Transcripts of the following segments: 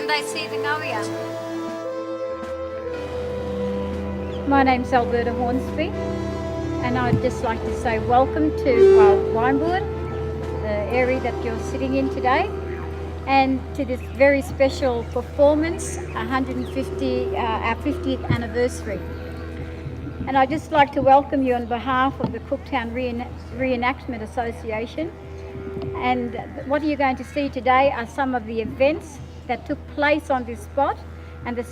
when they see the Ngoia. My name's Alberta Hornsby, and I'd just like to say welcome to Winewood, the area that you're sitting in today, and to this very special performance, our 50th anniversary. And I'd just like to welcome you on behalf of the Cooktown Reenactment Association. And what you're going to see today are some of the events that took place on this spot and the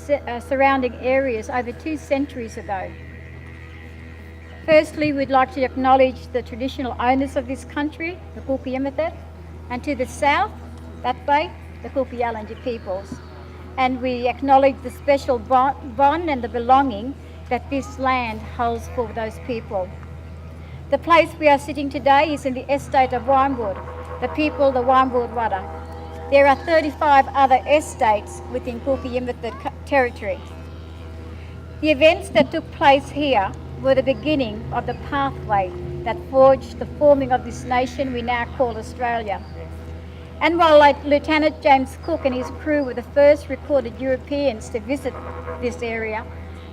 surrounding areas over 2 centuries ago. Firstly, we'd like to acknowledge the traditional owners of this country, the Cooktown, and to the south, that way, the Cooktown peoples. And we acknowledge the special bond and the belonging that this land holds for those people. The place we are sitting today is in the estate of Winewood, the people, the Winewood Wada. There are 35 other estates within Cooktown territory. The events that took place here were the beginning of the pathway that forged the forming of this nation we now call Australia. And while Lieutenant James Cook and his crew were the first recorded Europeans to visit this area,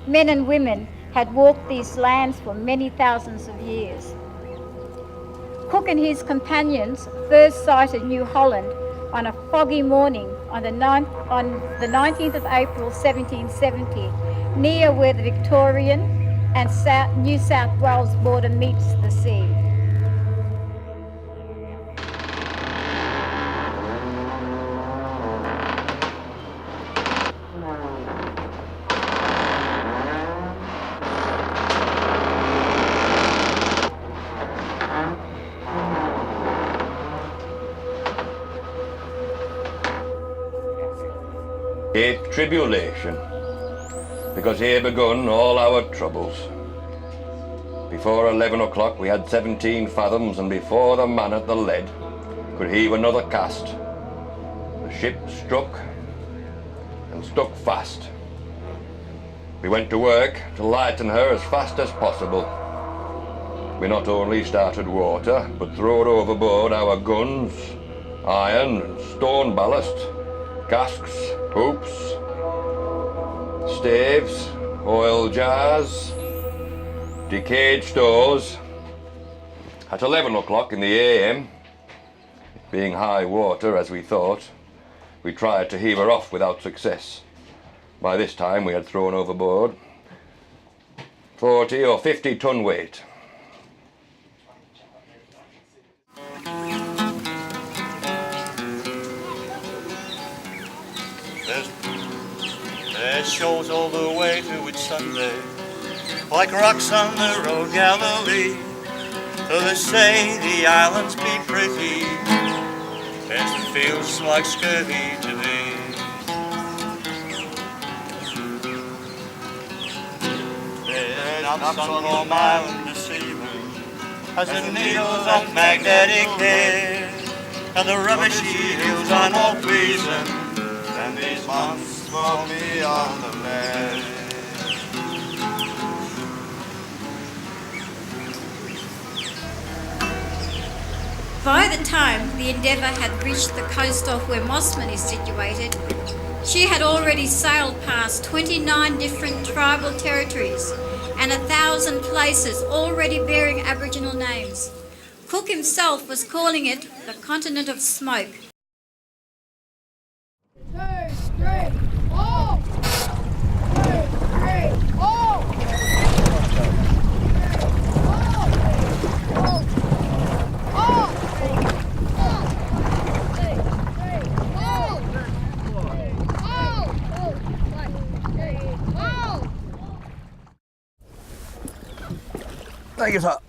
men and women had walked these lands for many thousands of years. Cook and his companions first sighted New Holland on a foggy morning on the 19th of April 1770, near where the Victorian and New South Wales border meets the sea. Great tribulation, because here begun all our troubles. Before 11 o'clock we had 17 fathoms, and before the man at the lead could heave another cast, the ship struck and stuck fast. We went to work to lighten her as fast as possible. We not only started water, but throwed overboard our guns, iron and stone ballast, casks, hoops, staves, oil jars, decayed stores. At 11 o'clock in the AM, being high water as we thought, we tried to heave her off without success. By this time we had thrown overboard 40 or 50 ton weight. There's shoals all the way to Whitsunday, like rocks on the road Galilee. Though they say the islands be pretty, there's the fields like scurvy to thee. There's knocks on Long Island this evening, as the needles of magnetic hair, and the rubbish yields are no pleasing, and these months for me on the land. By the time the Endeavour had reached the coast off where Mossman is situated, she had already sailed past 29 different tribal territories and 1,000 places already bearing Aboriginal names. Cook himself was calling it the continent of smoke. 2, 3, oh! 2, 3, oh! Take it up.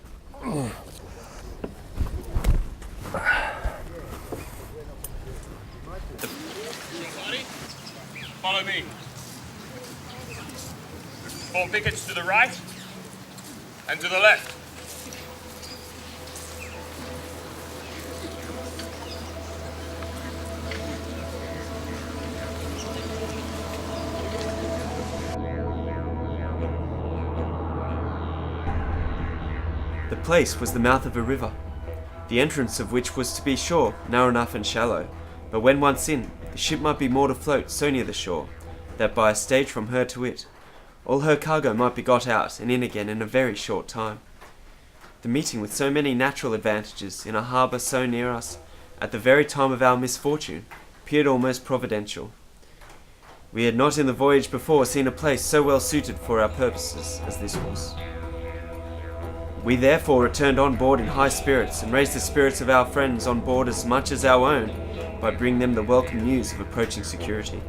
Follow me. 4 pickets to the right and to the left. The place was the mouth of a river, the entrance of which was, to be sure, narrow enough and shallow, but when once in, The ship might be moored afloat so near the shore that by a stage from her to it, all her cargo might be got out and in again in a very short time. The meeting with so many natural advantages in a harbour so near us at the very time of our misfortune appeared almost providential. We had not in the voyage before seen a place so well suited for our purposes as this was. We therefore returned on board in high spirits and raised the spirits of our friends on board as much as our own by bringing them the welcome news of approaching security.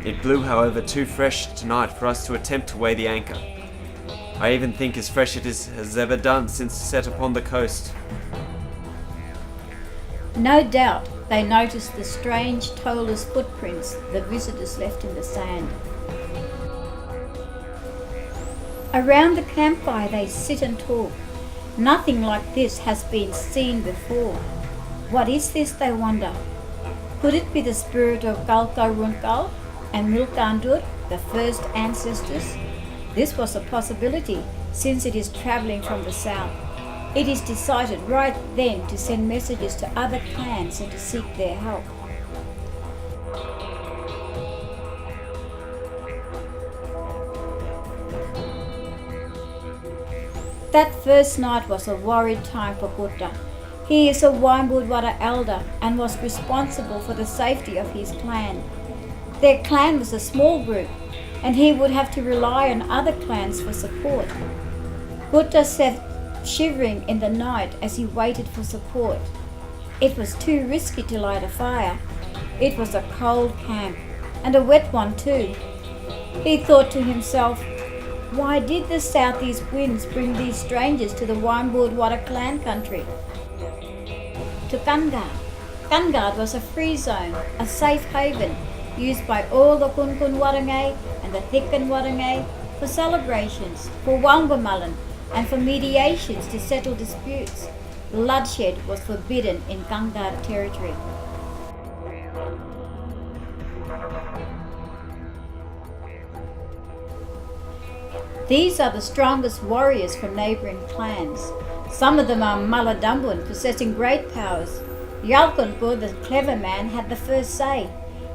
It blew, however, too fresh tonight for us to attempt to weigh the anchor. I even think as fresh it has ever done since set upon the coast. No doubt they noticed the strange toeless footprints the visitors left in the sand. Around the campfire they sit and talk. Nothing like this has been seen before. What is this, they wonder? Could it be the spirit of Galka-Runkal and Milkandur, the first ancestors? This was a possibility, since it is travelling from the south. It is decided right then to send messages to other clans and to seek their help. That first night was a worried time for Kutta. He is a Waimbudwara elder and was responsible for the safety of his clan. Their clan was a small group, and he would have to rely on other clans for support. Kutta sat shivering in the night as he waited for support. It was too risky to light a fire. It was a cold camp, and a wet one too. He thought to himself, why did the southeast winds bring these strangers to the Waimbudwara clan country? To Kangad. Kangad was a free zone, a safe haven, used by all the Kunkun Warangay and the Thikkan Warangay for celebrations, for Wangamalan, and for mediations to settle disputes. Bloodshed was forbidden in Kangad territory. These are the strongest warriors from neighbouring clans. Some of them are Maladambun, possessing great powers. Yalkunkur, the clever man, had the first say.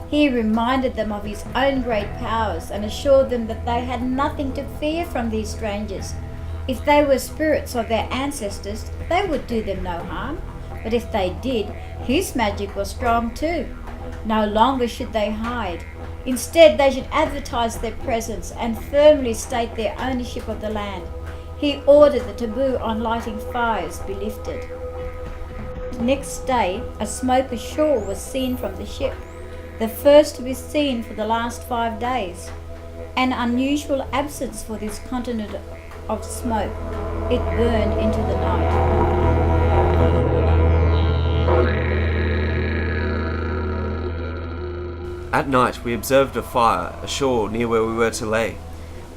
He reminded them of his own great powers and assured them that they had nothing to fear from these strangers. If they were spirits of their ancestors, they would do them no harm. But if they did, his magic was strong too. No longer should they hide. Instead, they should advertise their presence and firmly state their ownership of the land. He ordered the taboo on lighting fires be lifted. Next day, a smoke ashore was seen from the ship, the first to be seen for the last 5 days. An unusual absence for this continent of smoke. It burned into the night. At night we observed a fire ashore near where we were to lay,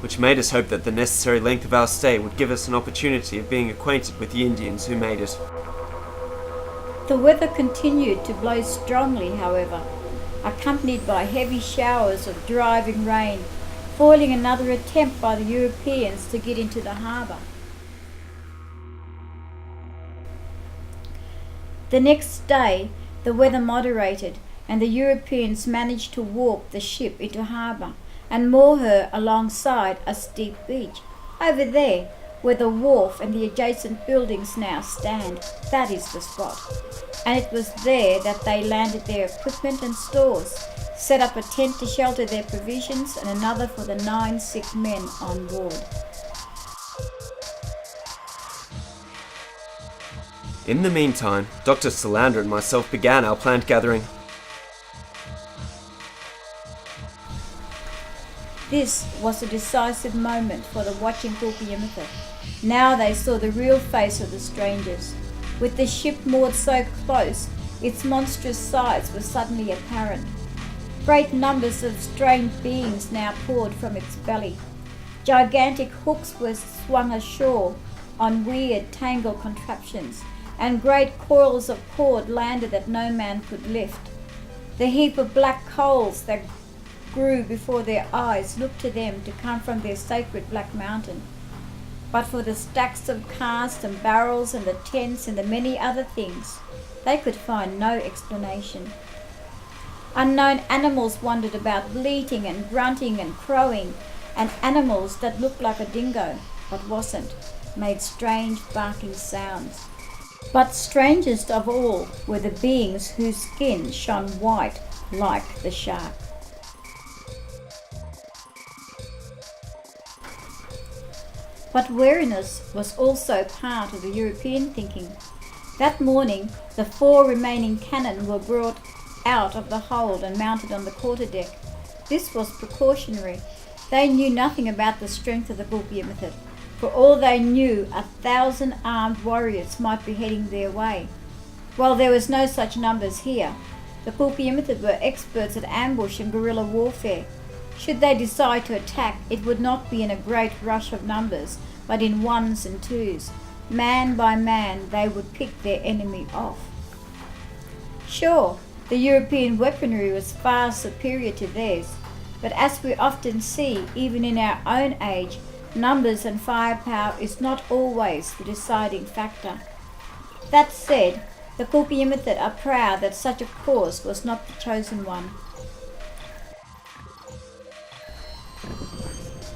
which made us hope that the necessary length of our stay would give us an opportunity of being acquainted with the Indians who made it. The weather continued to blow strongly, however, accompanied by heavy showers of driving rain, foiling another attempt by the Europeans to get into the harbour. The next day, the weather moderated, and the Europeans managed to warp the ship into harbour and moor her alongside a steep beach. Over there, where the wharf and the adjacent buildings now stand, that is the spot. And it was there that they landed their equipment and stores, set up a tent to shelter their provisions and another for the 9 sick men on board. In the meantime, Dr. Solander and myself began our plant gathering. This was a decisive moment for the watching Kukiyamatha. Now they saw the real face of the strangers. With the ship moored so close, its monstrous size was suddenly apparent. Great numbers of strange beings now poured from its belly. Gigantic hooks were swung ashore on weird tangled contraptions, and great coils of cord landed that no man could lift. The heap of black coals that grew before their eyes looked to them to come from their sacred black mountain. But for the stacks of casks and barrels and the tents and the many other things, they could find no explanation. Unknown animals wandered about, bleating and grunting and crowing, and animals that looked like a dingo, but wasn't, made strange barking sounds. But strangest of all were the beings whose skin shone white like the shark. But wariness was also part of the European thinking. That morning, the 4 remaining cannon were brought out of the hold and mounted on the quarterdeck. This was precautionary. They knew nothing about the strength of the Qt Master. For all they knew, 1,000 armed warriors might be heading their way. While there was no such numbers here, the Qt Master were experts at ambush and guerrilla warfare. Should they decide to attack, it would not be in a great rush of numbers, but in ones and twos. Man by man, they would pick their enemy off. Sure, the European weaponry was far superior to theirs, but as we often see, even in our own age, numbers and firepower is not always the deciding factor. That said, the Qt Master are proud that such a course was not the chosen one.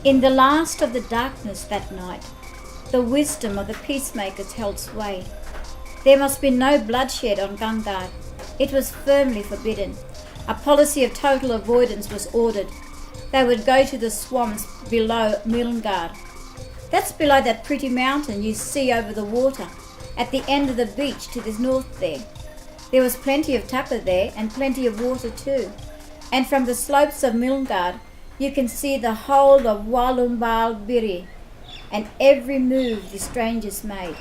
In the last of the darkness that night, the wisdom of the peacemakers held sway. There must be no bloodshed on Gangad. It was firmly forbidden. A policy of total avoidance was ordered. They would go to the swamps below Milngard. That's below that pretty mountain you see over the water, at the end of the beach to the north there. There was plenty of tucker there and plenty of water too. And from the slopes of Milngard, you can see the whole of Walumbal Biri and every move the strangers made.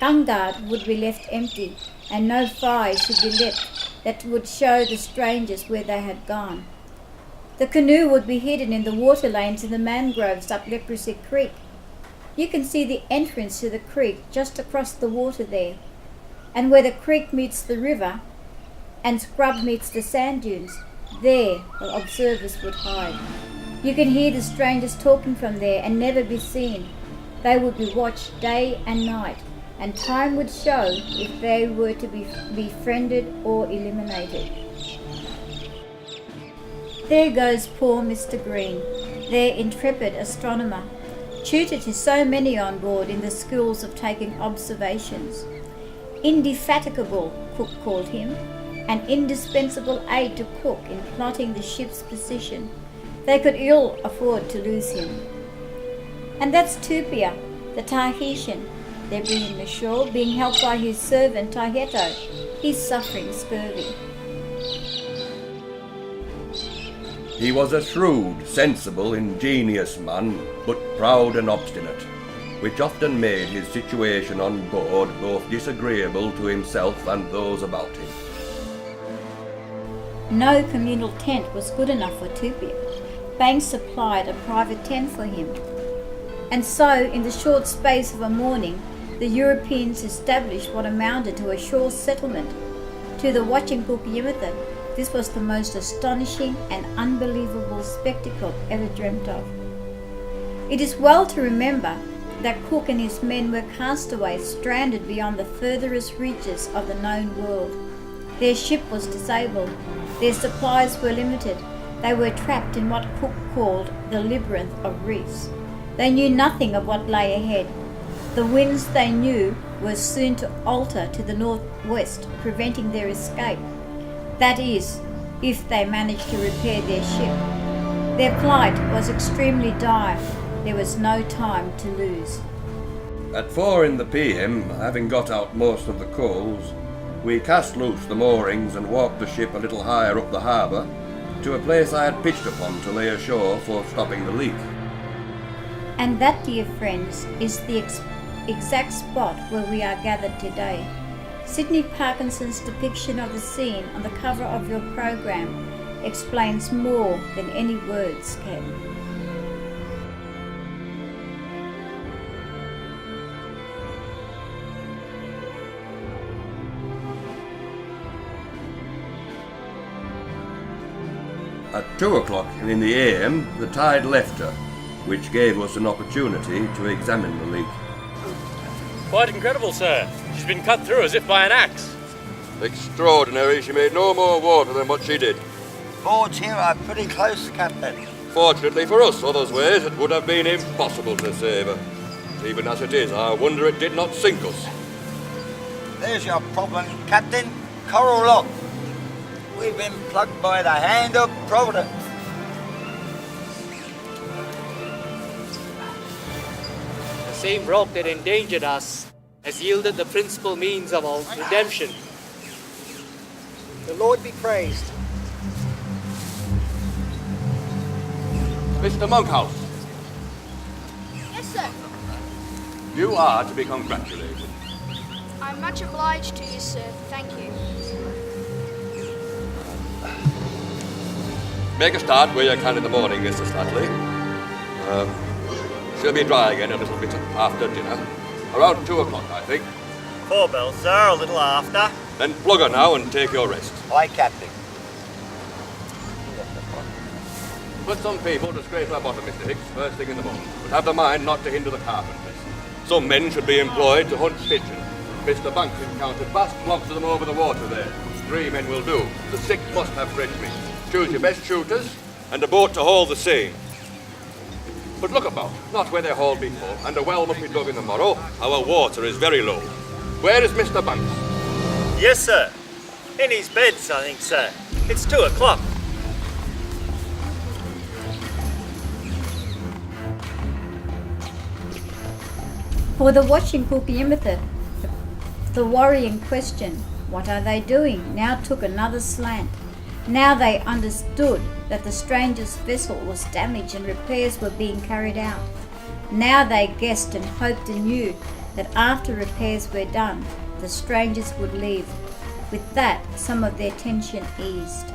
Gangad would be left empty, and no fire should be lit that would show the strangers where they had gone. The canoe would be hidden in the water lanes in the mangroves up Leprosy Creek. You can see the entrance to the creek just across the water there, and where the creek meets the river and scrub meets the sand dunes, there the observers would hide. You can hear the strangers talking from there and never be seen. They would be watched day and night, and time would show if they were to be befriended or eliminated. There goes poor Mr. Green, their intrepid astronomer, tutor to so many on board in the schools of taking observations. Indefatigable, Cook called him, an indispensable aid to Cook in plotting the ship's position. They could ill afford to lose him. And that's Tupia, the Tahitian. They're bringing ashore, being helped by his servant Taheto. He's suffering scurvy. He was a shrewd, sensible, ingenious man, but proud and obstinate, which often made his situation on board both disagreeable to himself and those about him. No communal tent was good enough for Tupia. Banks supplied a private tent for him. And so, in the short space of a morning, the Europeans established what amounted to a shore settlement. To the watching Qt Master, this was the most astonishing and unbelievable spectacle ever dreamt of. It is well to remember that Cook and his men were castaways stranded beyond the furthest reaches of the known world. Their ship was disabled. Their supplies were limited. They were trapped in what Cook called the labyrinth of reefs. They knew nothing of what lay ahead. The winds, they knew, were soon to alter to the northwest, preventing their escape. That is, if they managed to repair their ship. Their plight was extremely dire. There was no time to lose. At 4 p.m, having got out most of the coals, we cast loose the moorings and walked the ship a little higher up the harbour to a place I had pitched upon to lay ashore for stopping the leak. And that, dear friends, is the exact spot where we are gathered today. Sydney Parkinson's depiction of the scene on the cover of your program explains more than any words can. At 2 o'clock in the AM, the tide left her, which gave us an opportunity to examine the leak. Quite incredible, sir. She's been cut through as if by an axe. Extraordinary, she made no more water than what she did. Boards here are pretty close, Captain. Fortunately for us, others ways, it would have been impossible to save her. Even as it is, I wonder it did not sink us. There's your problem, Captain. Coral Lock. We've been plugged by the hand of Providence. The same rock that endangered us has yielded the principal means of our redemption. The Lord be praised. Mr. Monkhouse, Yes, sir. you are to be congratulated. I'm much obliged to you, sir. Thank you. Make a start where you can in the morning, Mr. Slatley. She'll be dry again a little bit after dinner. Around 2 o'clock, I think. 4 bells, sir, a little after. Then plug her now and take your rest. Aye, Captain. Put some people to scrape our bottom, Mr. Hicks, first thing in the morning. But have the mind not to hinder the carpenters. Some men should be employed to hunt pigeons. Mr. Banks encountered vast flocks of them over the water there. 3 men will do. The 6th must have fresh meat. Choose your best shooters and a boat to haul the same. But look about, not where they hauled before, and a well must be dug in the morrow. Our water is very low. Where is Mr. Banks? Yes, sir. In his beds, I think, sir. It's 2 o'clock. For the watching Cooktown, the worrying question, what are they doing, now took another slant. Now they understood that the stranger's vessel was damaged and repairs were being carried out. Now they guessed and hoped and knew that after repairs were done, the strangers would leave. With that, some of their tension eased.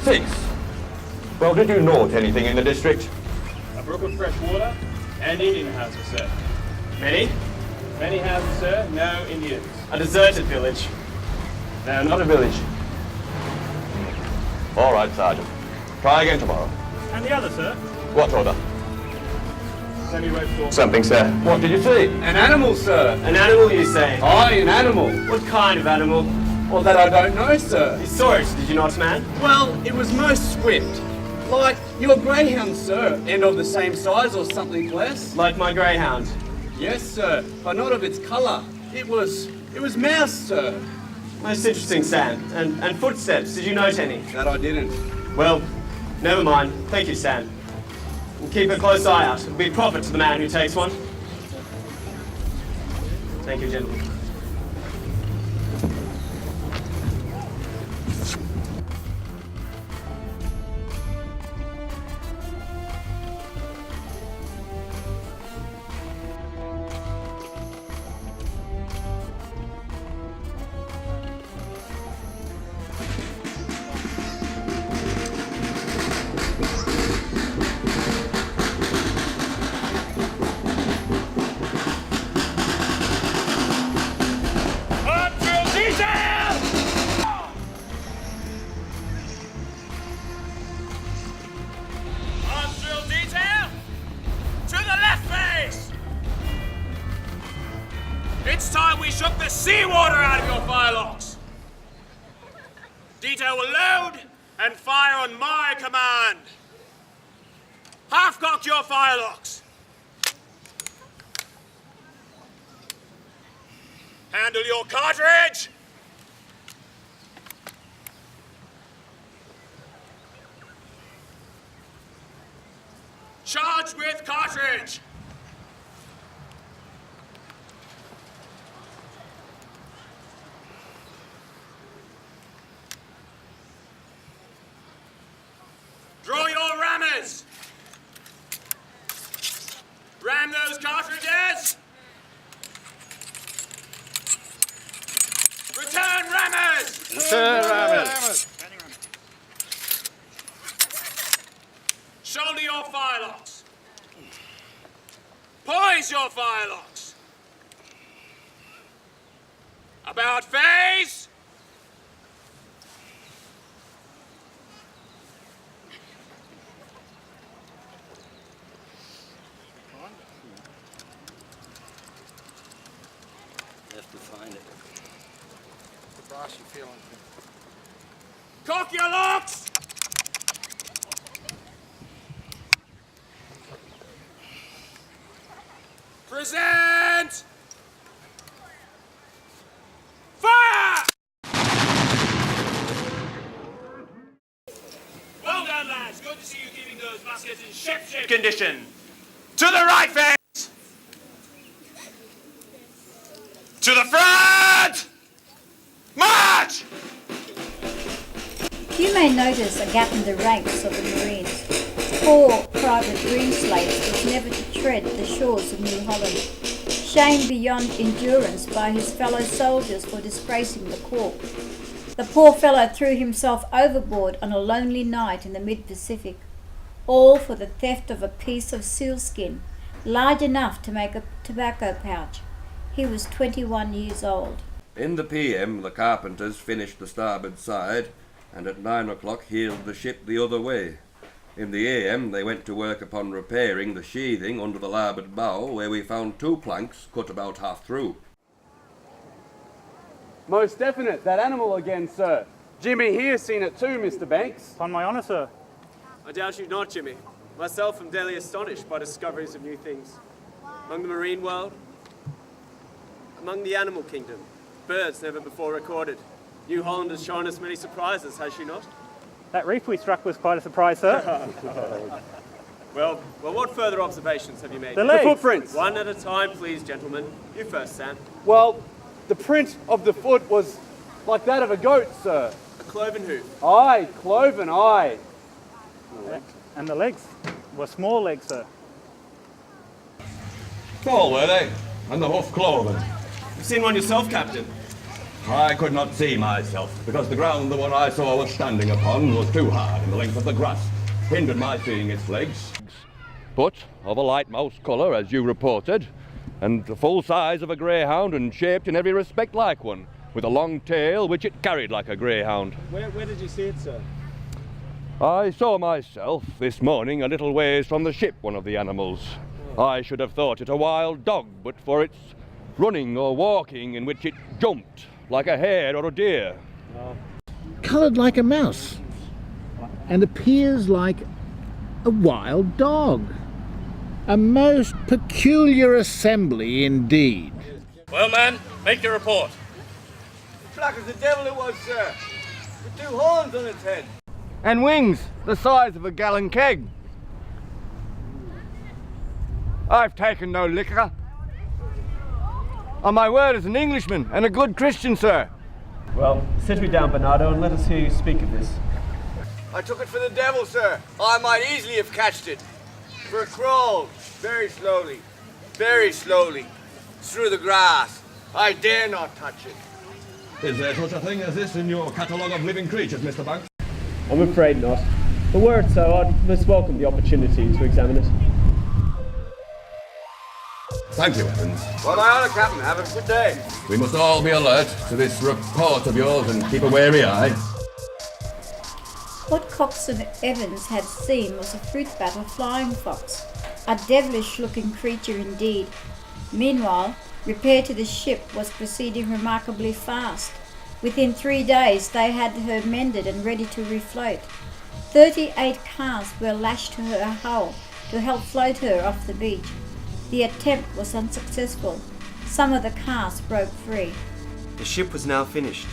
Six. Well, did you note anything in the district? A brook of fresh water and Indian houses, sir. Many? Many houses, sir. No Indians. A deserted village. No, not a village. All right, Sergeant. Try again tomorrow. And the other, sir? What order? Semi-rope door. Something, sir. What did you say? An animal, sir. An animal, you say? Aye, an animal. What kind of animal? Well, that I don't know, sir. You saw it, did you not, man? Well, it was most swift. Like your greyhound, sir. And of the same size or something less. Like my greyhound. Yes, sir. But not of its colour. It was mouse, sir. Most interesting, Sam. And footsteps, did you note any? That I didn't. Well, never mind. Thank you, Sam. We'll keep a close eye out. It'll be profit to the man who takes one. Thank you, gentlemen. It's time we shook the seawater out of your firelocks. Detail will load and fire on my command. Half-cock your firelocks. Handle your cartridge. Charge with cartridge. Ram those cartridges! Return rammers! Return rammers! Shoulder your firelocks. Poise your firelocks. About face. Have to find it. The brass you feeling? Cock your locks. Present! Fire! Well done, lads. Good to see you keeping those muskets in ship condition. To the right, face! To the front! March! You may notice a gap in the ranks of the Marines. Poor Private Greenslates was never to tread the shores of New Holland, shamed beyond endurance by his fellow soldiers for disgracing the Corps. The poor fellow threw himself overboard on a lonely night in the mid-Pacific, all for the theft of a piece of sealskin, large enough to make a tobacco pouch. He was 21 years old. In the PM, the carpenters finished the starboard side, and at 9 o'clock heeled the ship the other way. In the AM, they went to work upon repairing the sheathing under the larboard bow, where we found 2 planks cut about half through. Most definite, that animal again, sir. Jimmy here's seen it too, Mr. Banks. On my honour, sir. I doubt you not, Jimmy. Myself am daily astonished by discoveries of new things. Among the marine world, among the animal kingdom, birds never before recorded. New Holland has shown us many surprises, has she not? That reef we struck was quite a surprise, sir. Well, what further observations have you made? The legs. The footprints. One at a time, please, gentlemen. You first, Sam. Well, the print of the foot was like that of a goat, sir. A cloven hoof. Aye, cloven, aye. And the legs were small legs, sir. Tall, were they? And the hoof cloven. You've seen one yourself, Captain. I could not see myself, because the ground the one I saw was standing upon was too hard, and the length of the grass hindered my seeing its legs. But of a light mouse colour, as you reported, and the full size of a greyhound, and shaped in every respect like one, with a long tail which it carried like a greyhound. Where did you see it, sir? I saw myself this morning a little ways from the ship one of the animals. I should have thought it a wild dog, but for its running or walking in which it jumped, like a hare or a deer. Coloured like a mouse and appears like a wild dog. A most peculiar assembly indeed. Well, man, make your report. Black as the devil it was, sir. With 2 horns on its head. And wings the size of a gallon keg. I've taken no liquor. On my word as an Englishman and a good Christian, sir. Well, sit me down, Bernardo, and let us hear you speak of this. I took it for the devil, sir. I might easily have catched it. For it crawled very slowly, through the grass. I dare not touch it. Is there such a thing as this in your catalogue of living creatures, Mr. Banks? I'm afraid not. But were it so, I'd most welcome the opportunity to examine it. Thank you, Evans. Well, my honour, Captain. Have a good day. We must all be alert to this report of yours and keep a wary eye. What Coxswain Evans had seen was a fruit bat or flying fox, a devilish-looking creature indeed. Meanwhile, repair to the ship was proceeding remarkably fast. Within 3 days they had her mended and ready to refloat. 38 casks were lashed to her hull to help float her off the beach. The attempt was unsuccessful. Some of the casks broke free. The ship was now finished,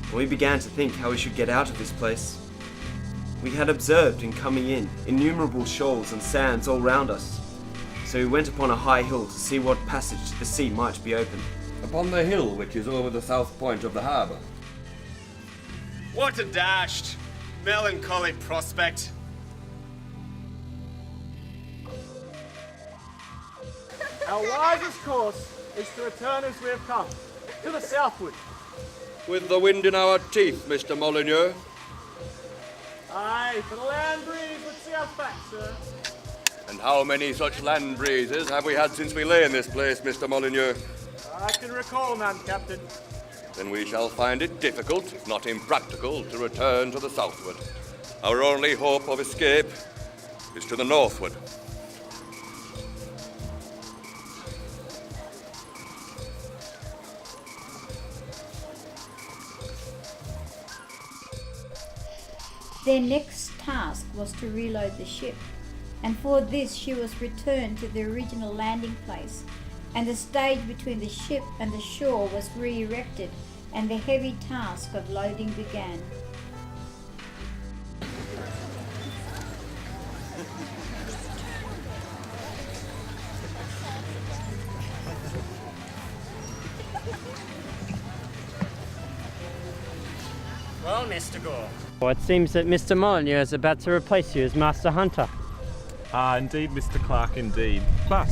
and we began to think how we should get out of this place. We had observed in coming in innumerable shoals and sands all round us, so we went upon a high hill to see what passage to the sea might be open. Upon the hill which is over the south point of the harbour. What a dashed, melancholy prospect! Our wisest course is to return as we have come, to the southward. With the wind in our teeth, Mr. Molyneux. Aye, for the land breeze would see us back, sir. And how many such land breezes have we had since we lay in this place, Mr. Molyneux? I can recall none, Captain. Then we shall find it difficult, if not impractical, to return to the southward. Our only hope of escape is to the northward. Their next task was to reload the ship, and for this she was returned to the original landing place, and the stage between the ship and the shore was re-erected, and the heavy task of loading began. Well, Mr. Gore. Well, it seems that Mr. Molyneux is about to replace you as Master Hunter. Ah, indeed, Mr. Clark, indeed. But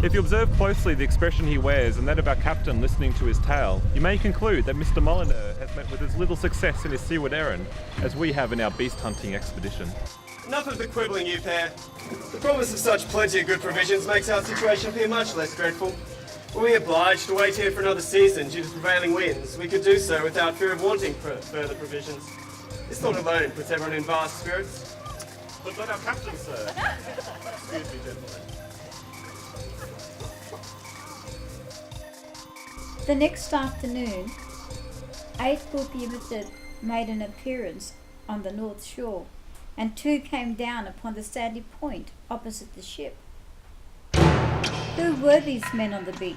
if you observe closely the expression he wears and that of our captain listening to his tale, you may conclude that Mr. Molyneux has met with as little success in his seaward errand as we have in our beast hunting expedition. Enough of the quibbling, you pair. The promise of such plenty of good provisions makes our situation appear much less dreadful. Were we obliged to wait here for another season due to prevailing winds, we could do so without fear of wanting further provisions. This thought alone puts everyone in vast spirits. But let our captain, sir. Excuse me, gentlemen. The next afternoon, 8 Qt Master made an appearance on the north shore, and 2 came down upon the sandy point opposite the ship. Who were these men on the beach?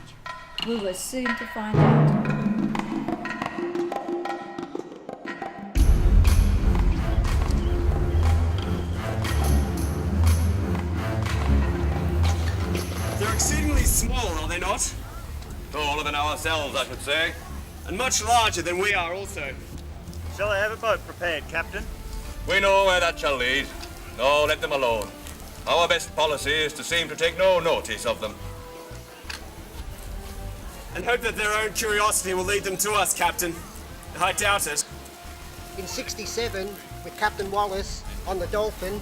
We were soon to find out. They're exceedingly small, are they not? Taller than ourselves, I should say. And much larger than we are also. Shall I have a boat prepared, Captain? We know where that shall lead. No, let them alone. Our best policy is to seem to take no notice of them. And hope that their own curiosity will lead them to us, Captain. I doubt it. In 67, with Captain Wallace on the Dolphin,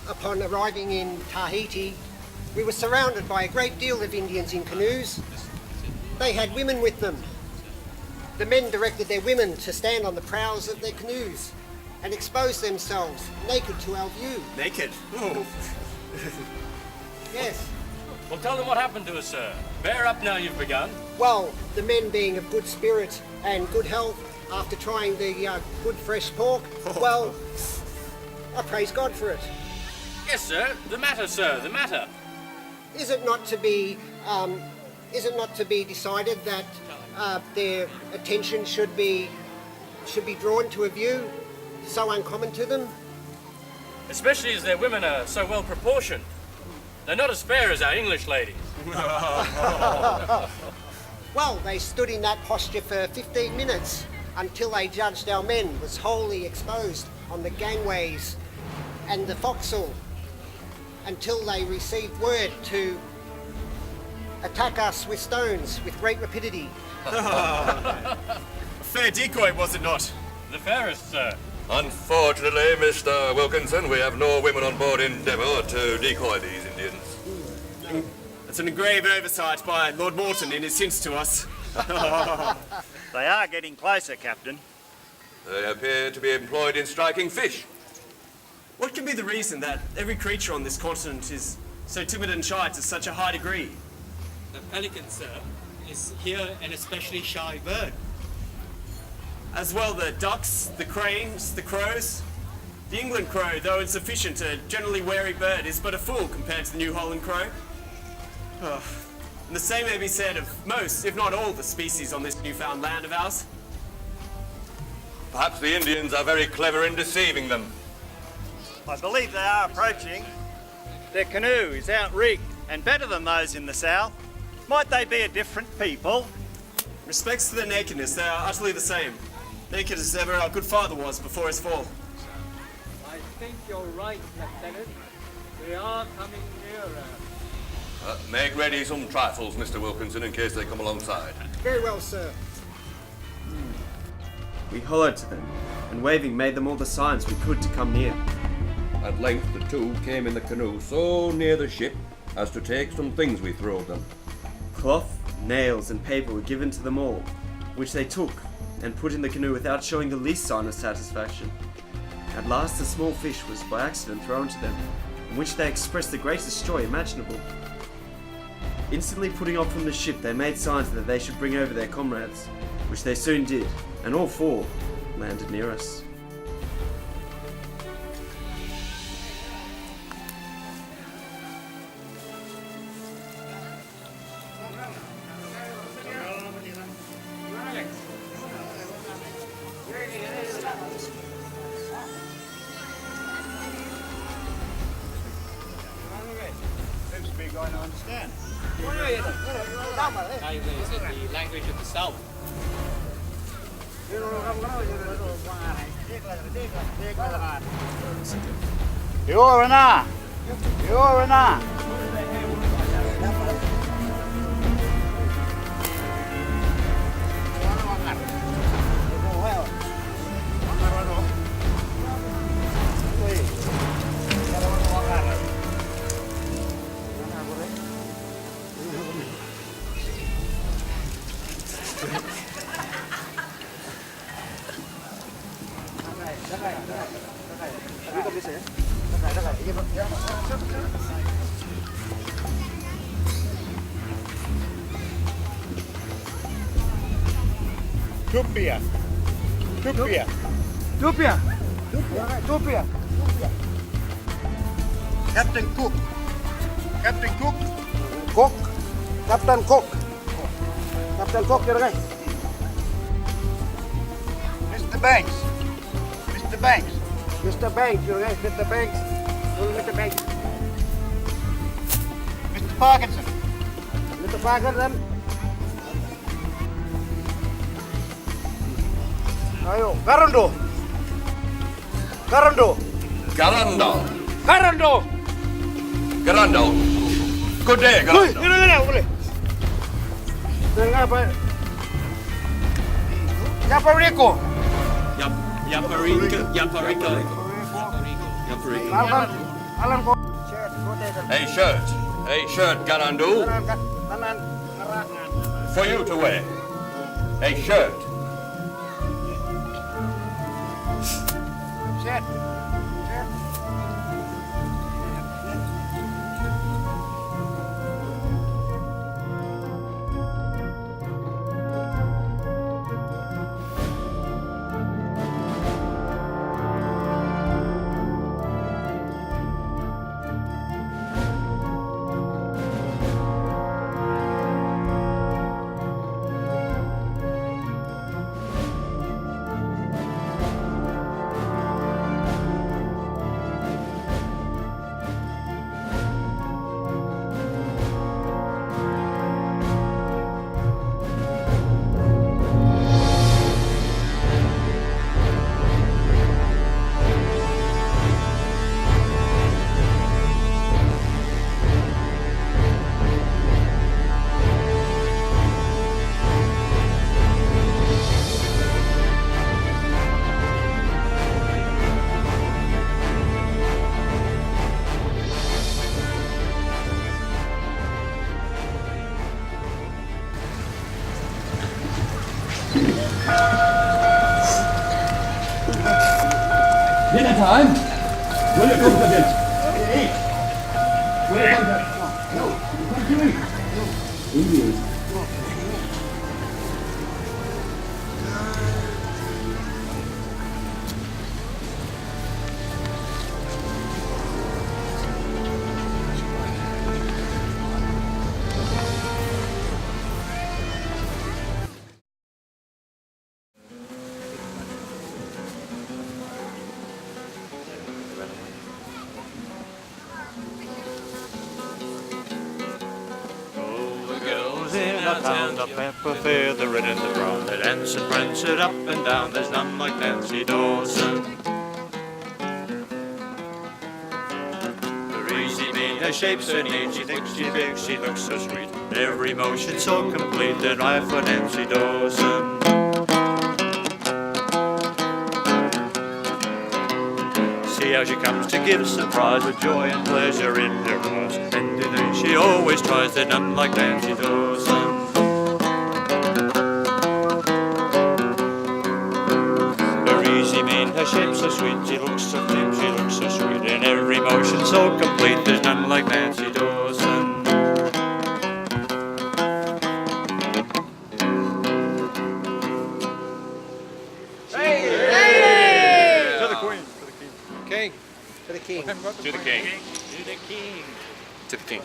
upon arriving in Tahiti, we were surrounded by a great deal of Indians in canoes. They had women with them. The men directed their women to stand on the prows of their canoes and expose themselves naked to our view. Naked? Oh. Yes. Well, tell them what happened to us, sir. Bear up now you've begun. Well, the men being of good spirit and good health after trying the good fresh pork, well, I praise God for it. Yes, sir. The matter, sir. The matter. Is it not to be decided that their attention should be drawn to a view so uncommon to them? Especially as their women are so well proportioned. They're not as fair as our English ladies. Well, they stood in that posture for 15 minutes until they judged our men was wholly exposed on the gangways and the forecastle, until they received word to attack us with stones with great rapidity. A fair decoy, was it not? The fairest, sir. Unfortunately, Mr. Wilkinson, we have no women on board Endeavour to decoy these Indians. It's an grave oversight by Lord Morton in his hints to us. They are getting closer, Captain. They appear to be employed in striking fish. What can be the reason that every creature on this continent is so timid and shy to such a high degree? The pelican, sir, is here an especially shy bird. As well the ducks, the cranes, the crows. The England crow, though insufficient, a generally wary bird, is but a fool compared to the New Holland crow. Oh. And the same may be said of most, if not all, the species on this newfound land of ours. Perhaps the Indians are very clever in deceiving them. I believe they are approaching. Their canoe is outrigged and better than those in the south. Might they be a different people? Respects to their nakedness, they are utterly the same. Naked as ever our good father was before his fall. I think you're right, Lieutenant. We are coming nearer. Make ready some trifles, Mr. Wilkinson, in case they come alongside. Very well, sir. We hollered to them, and waving made them all the signs we could to come near. At length the two came in the canoe so near the ship as to take some things we throwed them. Cloth, nails, and paper were given to them all, which they took and put in the canoe without showing the least sign of satisfaction. At last a small fish was by accident thrown to them, in which they expressed the greatest joy imaginable. Instantly putting off from the ship, they made signs that they should bring over their comrades, which they soon did, and all four landed near us. Seems to be going to understand. Neither is it the language of the South. You're na. You're na. Tupia. Tupia. Tupia. Tupia. Captain Cook. Captain Cook. Cook. Captain Cook. Captain Cook, you're right. Mr. Banks. Mr. Banks. Mr. Banks, you're right. Mr. Banks. Mr. Banks. Mr. Parkinson. Mr. Parkinson. Ayo, Garando. Garando. Garando. Garando. Garando. Good day, Garando. Boleh. Dengar apa? Yaparico. Yaparico. Yaparico. Yaparico. Alam ko. A shirt. A shirt, Garando. Kanan. For you to wear. A shirt. Set. Dinner time. Will you come to dinner? Eat. Will you come to... No, you come to eat. Indians. The pepper fair, the red and the brown, they dance and prance it up and down. There's none like Nancy Dawson. The easy, mean, her shape's so neat, she thinks she's big, she looks so sweet. Every motion so complete, that I for Nancy Dawson. See how she comes to give surprise with joy and pleasure in her eyes. And then she always tries, there's none like Nancy Dawson. Easy, mean, her shape's so sweet, she looks so thin, she looks so sweet, and every motion so complete, there's none like Nancy Dawson. Hey! To the Queen. To the King. King. To the King. To the King. To the King. To the King.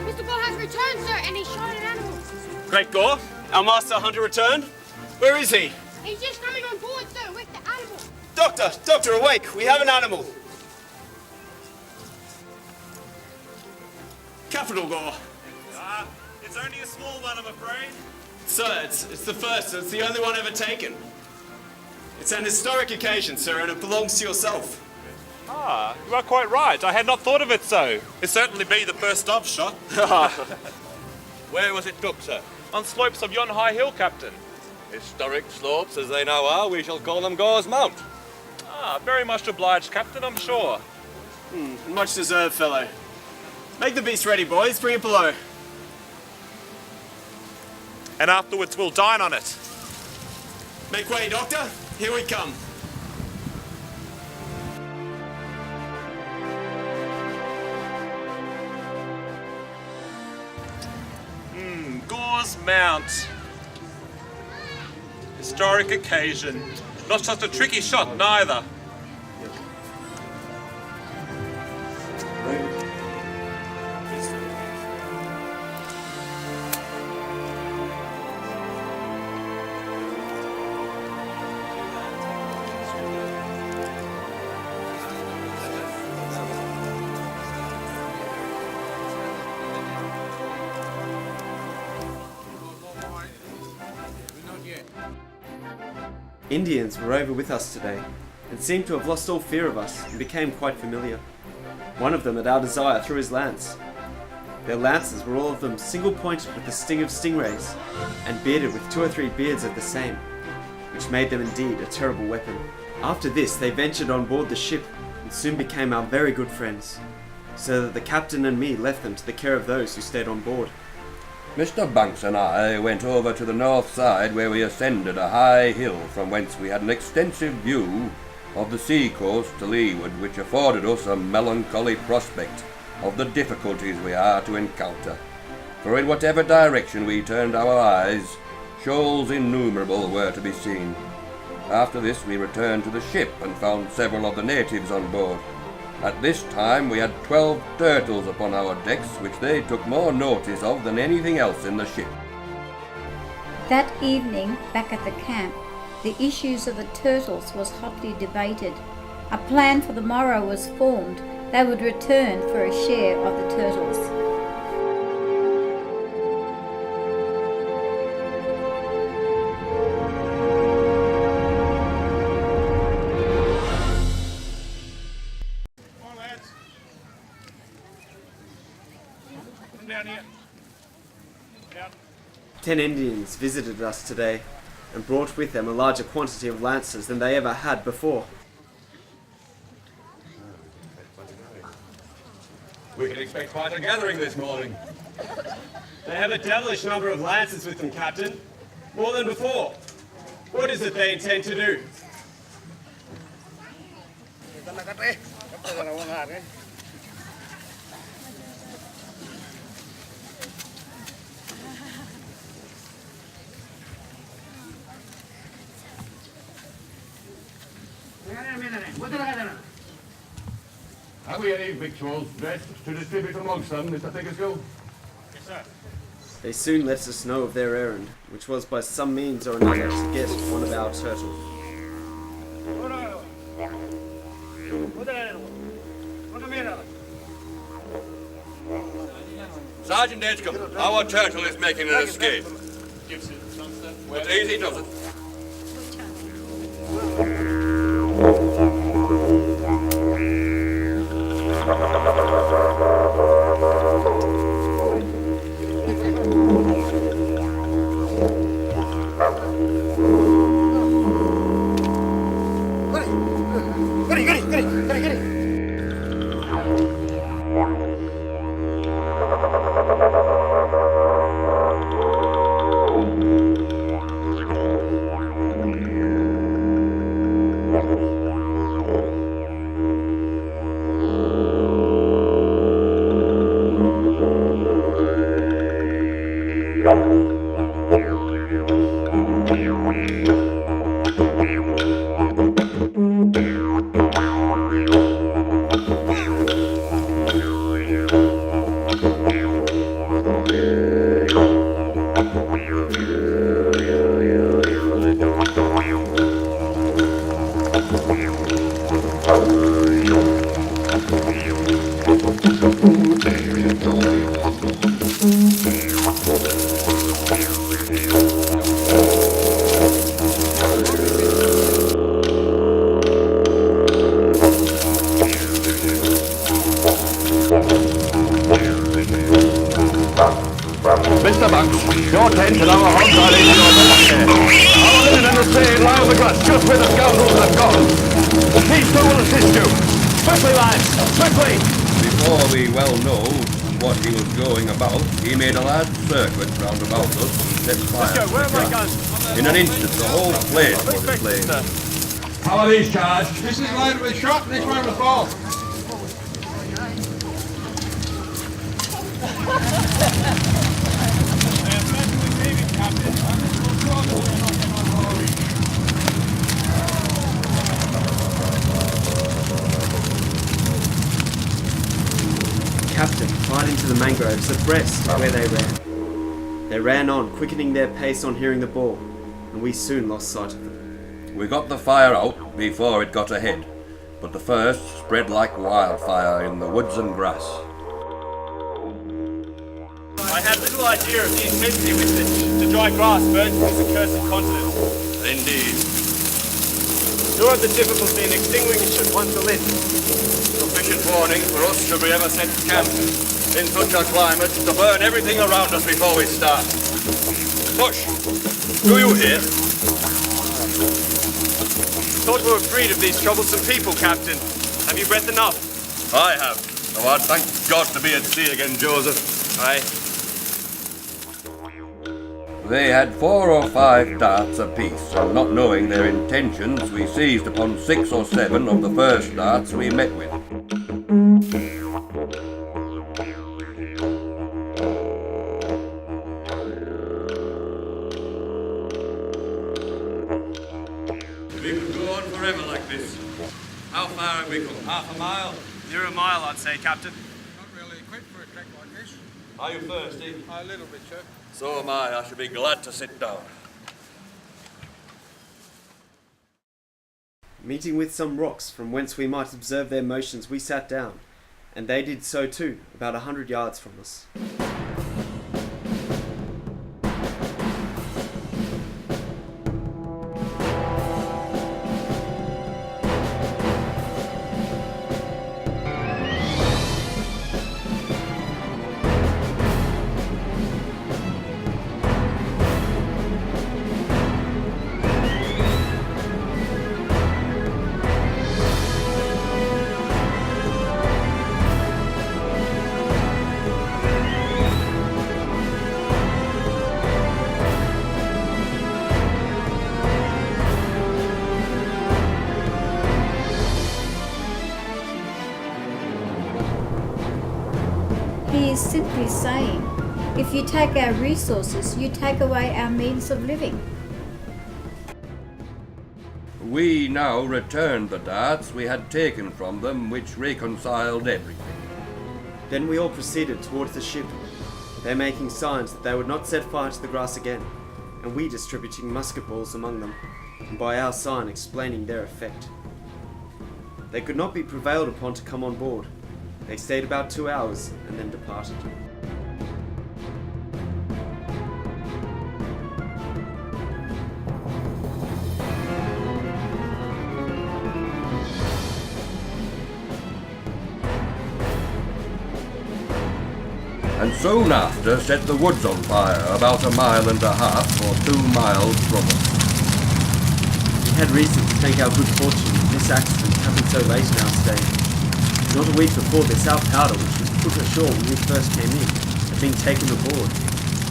Mr. Gore has returned, sir, and he's shot an animal. Great Gore, our master hunter returned. Where is he? He's just coming on board, sir, with the animal. Doctor, awake. We have an animal. Capital, Gore. It's only a small one, I'm afraid. Sir, it's the first, it's the only one ever taken. It's an historic occasion, sir, and it belongs to yourself. Ah, you are quite right. I had not thought of it so. It certainly be the first I've shot. Where was it took, sir? On slopes of yon high hill, Captain. Historic slopes as they now are, we shall call them Gore's Mount. Ah, very much obliged, Captain, I'm sure. Much deserved, fellow. Make the beast ready, boys. Bring it below. And afterwards we'll dine on it. Make way, Doctor. Here we come. Gore's Mount. Historic occasion. Not just a tricky shot, neither. Indians were over with us today, and seemed to have lost all fear of us and became quite familiar. One of them at our desire threw his lance. Their lances were all of them single-pointed with the sting of stingrays, and bearded with 2 or 3 beards of the same, which made them indeed a terrible weapon. After this they ventured on board the ship, and soon became our very good friends, so that the captain and me left them to the care of those who stayed on board. Mr. Banks and I went over to the north side where we ascended a high hill from whence we had an extensive view of the sea coast to leeward, which afforded us a melancholy prospect of the difficulties we are to encounter. For in whatever direction we turned our eyes, shoals innumerable were to be seen. After this we returned to the ship and found several of the natives on board. At this time we had 12 turtles upon our decks, which they took more notice of than anything else in the ship. That evening, back at the camp, the issues of the turtles was hotly debated. A plan for the morrow was formed. They would return for a share of the turtles. Down here. Down. 10 Indians visited us today, and brought with them a larger quantity of lances than they ever had before. We can expect quite a gathering this morning. They have a devilish number of lances with them, Captain. More than before. What is it they intend to do? Have we any victuals dressed to distribute amongst them, Mr. Figgersgill? Yes, sir. They soon let us know of their errand, which was by some means or another to get one of our turtles. Sergeant Edgecombe, our turtle is making an escape. But easy does it. Mr. Bunks, your tent and our hogs are in your doorstep. Our linen and the spade lie on the grass just where the scoundrels have gone. These two will assist you. Quickly, lads, quickly! Before we well know what he was going about, he made a large circuit round about us and set fire. Let's go, where are my guns? In an instant, the whole place was aflame. How are these charged? This is loaded with shot and this one with ball. Captain fired into the mangroves abreast of where they ran. They ran on, quickening their pace on hearing the ball, and we soon lost sight of them. We got the fire out before it got ahead, but the first spread like wildfire in the woods and grass. I had little idea of the intensity with which the dry grass burns this accursed continent. Indeed. Nor of the difficulty in extinguishing once lit. Sufficient warning for us should we ever set camp in such a climate to burn everything around us before we start. Push! Do you hear? Thought we were freed of these troublesome people, Captain. Have you breath enough? I have. Oh, I'd thank God to be at sea again, Joseph. Aye. They had 4 or 5 darts apiece, and not knowing their intentions, we seized upon 6 or 7 of the first darts we met with. We could go on forever like this. How far have we come? Half a mile? Near a mile, I'd say, Captain. Not really equipped for a trek like this. Are you thirsty? A little bit, sir. So am I. I should be glad to sit down. Meeting with some rocks from whence we might observe their motions, we sat down, and they did so too, about 100 yards from us. He is simply saying, if you take our resources, you take away our means of living. We now returned the darts we had taken from them, which reconciled everything. Then we all proceeded towards the ship, they making signs that they would not set fire to the grass again, and we distributing musket balls among them, and by our sign explaining their effect. They could not be prevailed upon to come on board. They stayed about 2 hours and then departed. and soon after set the woods on fire about 1.5 miles or 2 miles from us. We had reason to thank our good fortune that this accident happened so late in our stay. Not a week before this, our powder, which was put ashore when we first came in, had been taken aboard.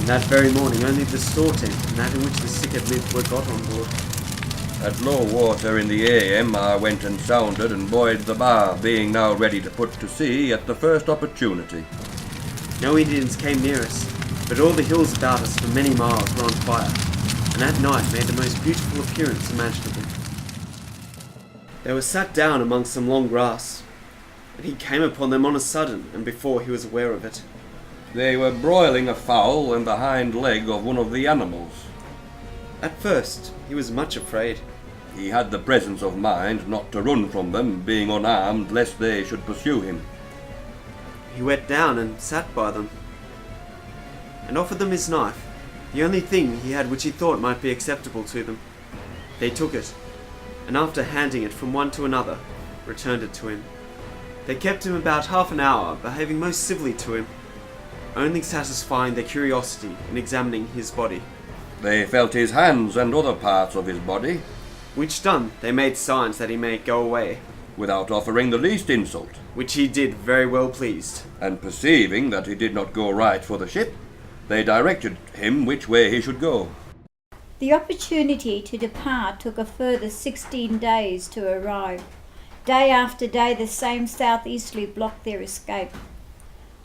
And that very morning only the store tent and that in which the sick had lived were got on board. At low water in the AM, I went and sounded and buoyed the bar, being now ready to put to sea at the first opportunity. No Indians came near us, but all the hills about us for many miles were on fire, and at night made the most beautiful appearance imaginable. They were sat down among some long grass, and he came upon them on a sudden, and before he was aware of it. They were broiling a fowl and the hind leg of one of the animals. At first, he was much afraid. He had the presence of mind not to run from them, being unarmed, lest they should pursue him. He went down and sat by them, and offered them his knife, the only thing he had which he thought might be acceptable to them. They took it, and after handing it from one to another, returned it to him. They kept him about half an hour, behaving most civilly to him, only satisfying their curiosity in examining his body. They felt his hands and other parts of his body. Which done, they made signs that he may go away, without offering the least insult. Which he did very well pleased. And perceiving that he did not go right for the ship, they directed him which way he should go. The opportunity to depart took a further 16 days to arrive. Day after day the same southeasterly blocked their escape.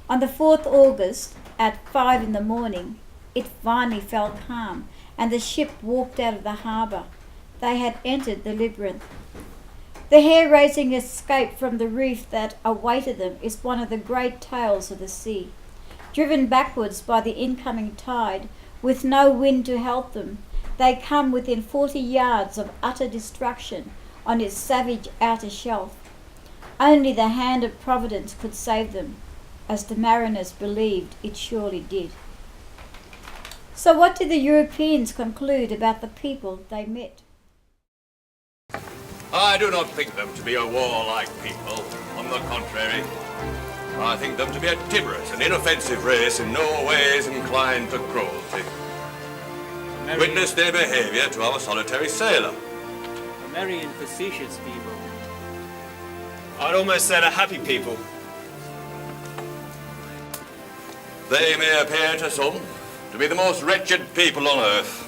On the 4th August, at 5 in the morning, it finally fell calm, and the ship walked out of the harbour. They had entered the labyrinth. The hair-raising escape from the reef that awaited them is one of the great tales of the sea. Driven backwards by the incoming tide, with no wind to help them, they come within 40 yards of utter destruction on its savage outer shelf. Only the hand of Providence could save them, as the mariners believed it surely did. So what did the Europeans conclude about the people they met? I do not think them to be a warlike people. On the contrary, I think them to be a timorous and inoffensive race in no ways inclined to cruelty. Witness their behaviour to our solitary sailor. A merry and facetious people. I'd almost say a happy people. They may appear to some to be the most wretched people on earth,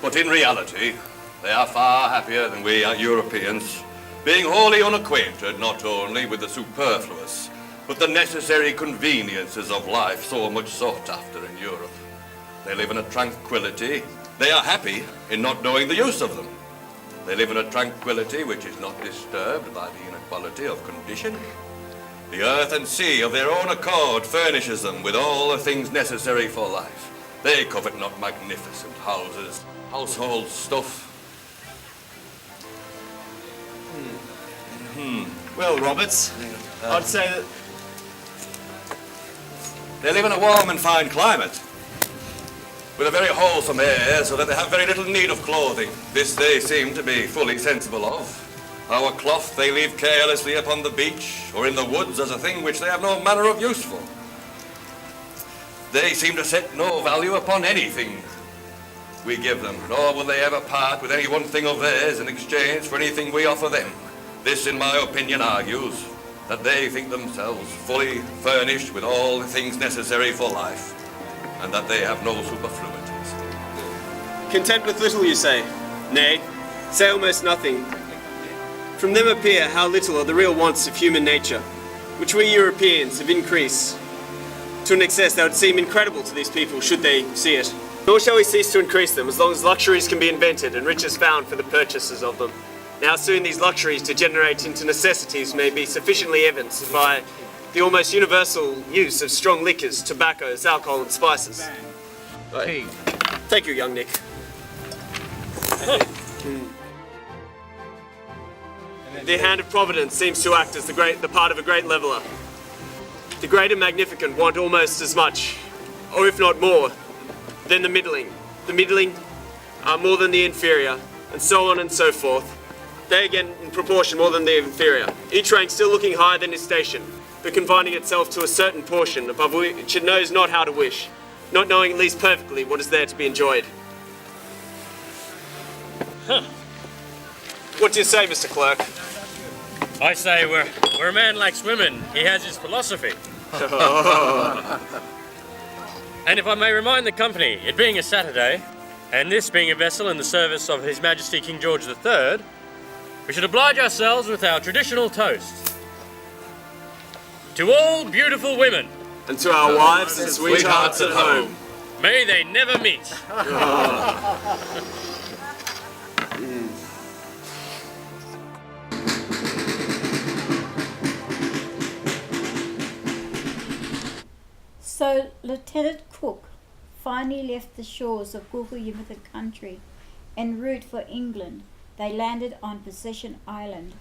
but in reality, they are far happier than we Europeans, being wholly unacquainted not only with the superfluous, but the necessary conveniences of life so much sought after in Europe. They live in a tranquility. They are happy in not knowing the use of them. They live in a tranquility which is not disturbed by the inequality of condition. The earth and sea of their own accord furnishes them with all the things necessary for life. They covet not magnificent houses, household stuff. Well, Roberts, I'd say that they live in a warm and fine climate, with a very wholesome air, so that they have very little need of clothing. This they seem to be fully sensible of. Our cloth they leave carelessly upon the beach or in the woods as a thing which they have no manner of use for. They seem to set no value upon anything we give them, nor will they ever part with any one thing of theirs in exchange for anything we offer them. This, in my opinion, argues that they think themselves fully furnished with all the things necessary for life, and that they have no superfluities. content with little, you say? Nay, say almost nothing. From them appear how little are the real wants of human nature, which we Europeans have increased to an excess that would seem incredible to these people should they see it. Nor shall we cease to increase them as long as luxuries can be invented and riches found for the purchasers of them. Now soon these luxuries degenerate into necessities may be sufficiently evidenced by the almost universal use of strong liquors, tobaccos, alcohol and spices. Right. Thank you, young Nick. The hand of Providence seems to act as the part of a great leveller. The great and magnificent want almost as much, or if not more, than the middling. The middling are more than the inferior, and so on and so forth. They again in proportion more than the inferior. Each rank still looking higher than its station, but confining itself to a certain portion above which it knows not how to wish, not knowing at least perfectly what is there to be enjoyed. Huh. What do you say, Mr. Clerk? I say where a man likes women, he has his philosophy. And if I may remind the company, it being a Saturday, and this being a vessel in the service of His Majesty King George III, we should oblige ourselves with our traditional toast. To all beautiful women. And to our wives and sweethearts at home. May they never meet. So Lieutenant Cook finally left the shores of Cooktown country en route for England. They landed on Possession Island.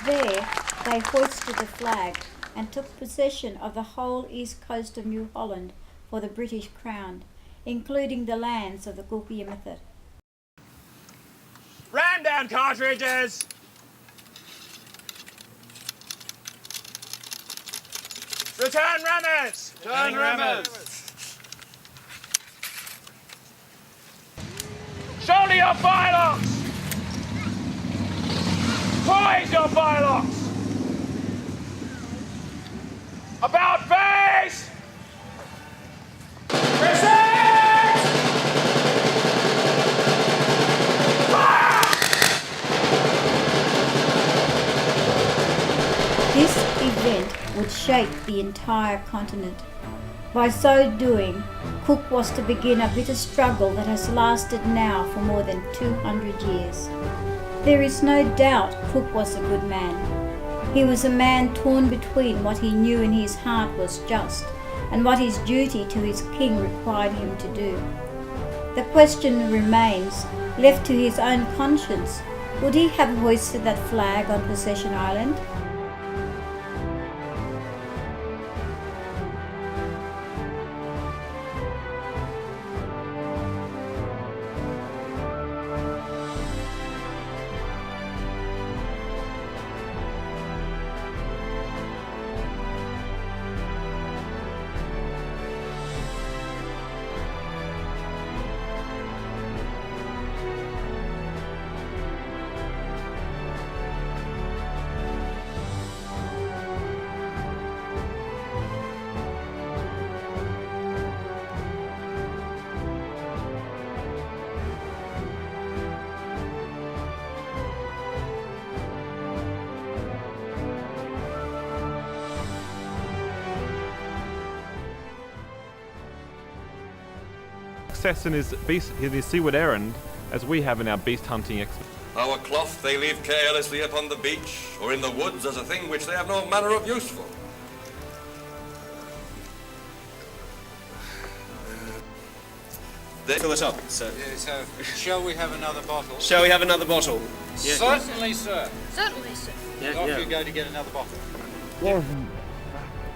There, they hoisted the flag and took possession of the whole east coast of New Holland for the British Crown, including the lands of the Cooktown. Ram down cartridges! Return rammers! Return rammers! Shoulder your firelocks! Poise your firelocks! About face! Receive! Fire! This event would shake the entire continent. By so doing, Cook was to begin a bitter struggle that has lasted now for more than 200 years. There is no doubt Cook was a good man. He was a man torn between what he knew in his heart was just and what his duty to his king required him to do. The question remains, left to his own conscience, would he have hoisted that flag on Possession Island? Success in his seaward errand as we have in our beast hunting expedition. Our cloth they leave carelessly upon the beach or in the woods as a thing which they have no manner of use for. Fill it up, sir. Yeah, so shall we have another bottle? Shall we have another bottle? Yes. Certainly, sir. Certainly, sir. Off you go to get another bottle. Well,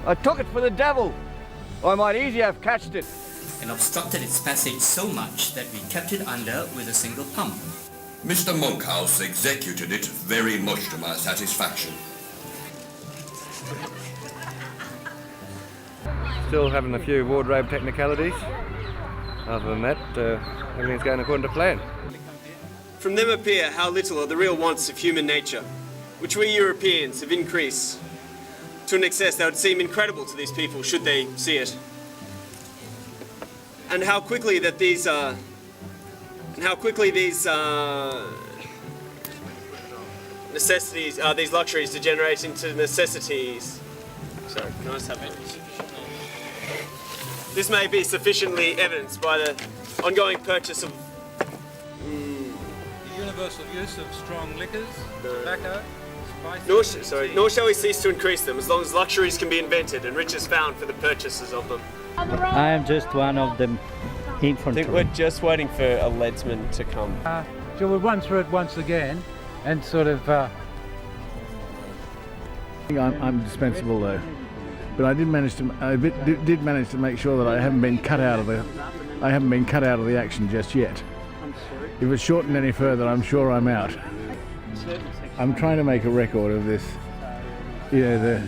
I took it for the devil. I might easily have catched it. And obstructed its passage so much that we kept it under with a single pump. Mr. Monkhouse executed it very much to my satisfaction. Still having a few wardrobe technicalities. Other than that, everything's going according to plan. From them appear how little are the real wants of human nature, which we Europeans have increased to an excess that would seem incredible to these people should they see it. And how quickly that these necessities, these luxuries degenerate into necessities. Sorry, can I just have it? This may be sufficiently evidenced by the ongoing purchase of The universal use of strong liquors, tobacco, spices. Nor shall we cease to increase them as long as luxuries can be invented and riches found for the purchasers of them. I am just one of them infantry. I think we're just waiting for a leadsman to come. So we'll run through it once again and sort of I'm dispensable though, but I did manage to make sure that I haven't been cut out of the action just yet. If it's shortened any further, I'm sure I'm out. I'm trying to make a record of this, you know,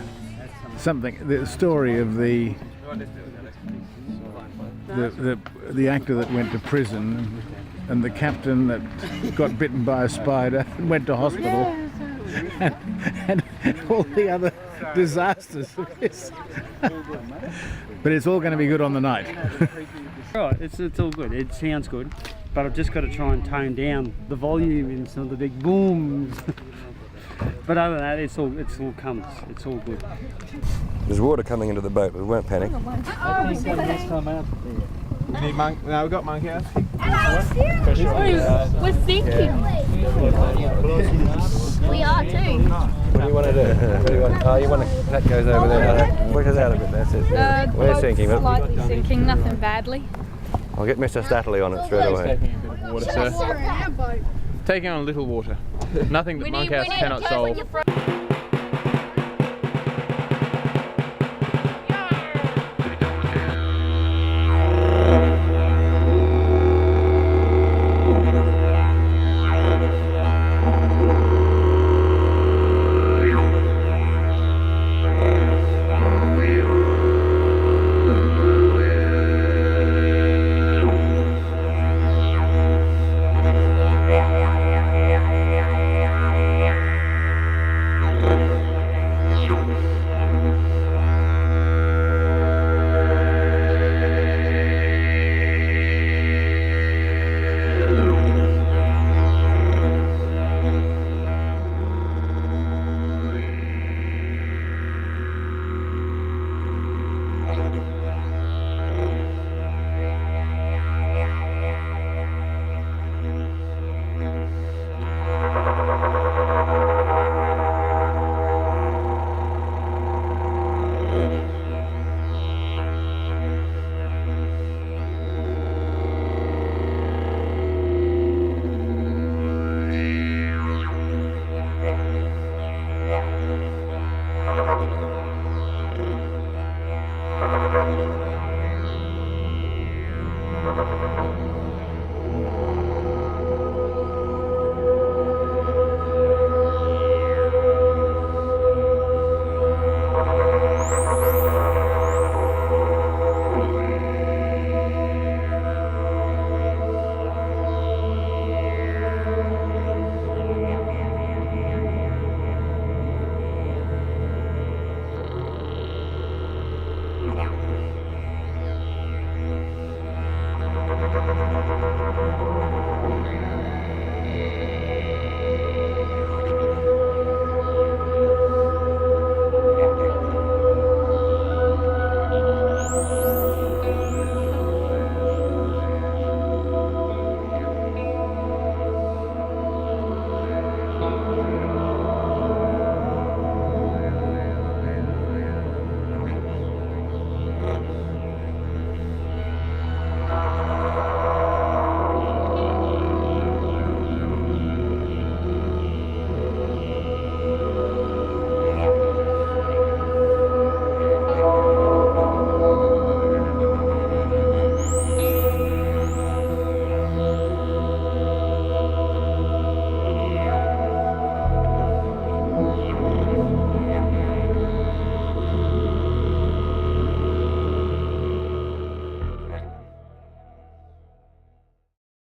the story of the actor that went to prison and the captain that got bitten by a spider and went to hospital, and all the other disasters of this. But it's all going to be good on the night. Right, it's all good. It sounds good, but I've just got to try and tone down the volume in some of the big booms. But other than that, it's all comes. It's all good. There's water coming into the boat, but we won't panic. I think this time out. We need monk. No, we've got monkey house. We're sinking. We are too. What do you want to do? What do you want? Oh, you want to, that goes over there. Push us out a bit, that's it. We're sinking. Slightly sinking, nothing badly. I'll get Mr. Statterley on it straight away. Taking a bit of water, sir. Taking on a little water. Nothing that monkhouse cannot solve.